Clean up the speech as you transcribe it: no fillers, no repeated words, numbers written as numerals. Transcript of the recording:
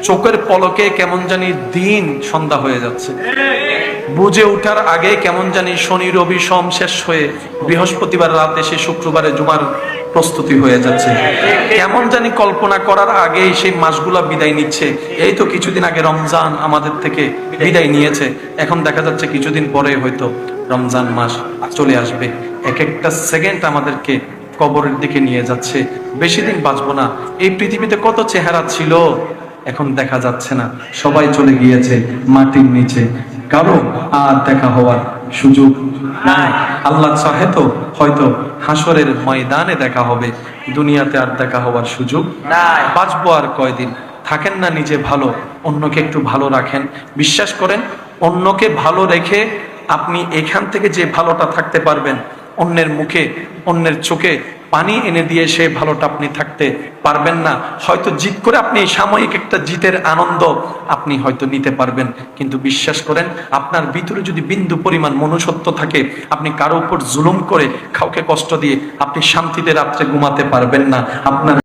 চোখের পলকে কেমন জানি দিন সন্ধ্যা হয়ে যাচ্ছে, বুঝে ওঠার আগে কেমন জানি শনি রবি সোম শেষ হয়ে বৃহস্পতিবার রাত এসে শুক্রবারে জুমার প্রস্তুতি হয়ে যাচ্ছে। কেমন জানি কল্পনা করার আগেই সেই মাসগুলা বিদায় নিচ্ছে। এই তো কিছুদিন আগে রমজান আমাদের থেকে বিদায় নিয়েছে, এখন দেখা যাচ্ছে কিছুদিন পরে হয়তো রমজান মাস চলে আসবে। এক একটা সেকেন্ড আমাদেরকে কবরের দিকে নিয়ে যাচ্ছে। বেশি দিন বাঁচবো না। এই পৃথিবীতে কত চেহারা ছিল, এখন দেখা যাচ্ছে না, সবাই চলে গিয়েছে মাটির নিচে, কারো আর দেখা হওয়ার সুযোগ নাই। আল্লাহ চাহে তো হয়তো হাসরের ময়দানে দেখা হবে, দুনিয়াতে আর দেখা হওয়ার সুযোগ নাই। বাঁচবো আর কয়দিন, থাকেন না নিজে ভালো, অন্যকে একটু ভালো রাখেন। বিশ্বাস করেন, অন্যকে ভালো রেখে আপনি এখান থেকে যে ভালোটা থাকতে পারবেন, অন্যের মুখে অন্যের চোখে পানি এনে দিয়ে সে ভালোটা আপনি থাকতে পারবেন না। হয়তো জিত করে আপনি সাময়িক একটা জিতের আনন্দ আপনি হয়তো নিতে পারবেন, কিন্তু বিশ্বাস করেন, আপনার ভিতরে যদি বিন্দু পরিমাণ মনুষ্যত্ব থাকে, আপনি কারো উপর জুলুম করে কাউকে কষ্ট দিয়ে আপনি শান্তিতে রাত্রে ঘুমাতে পারবেন না। আপনার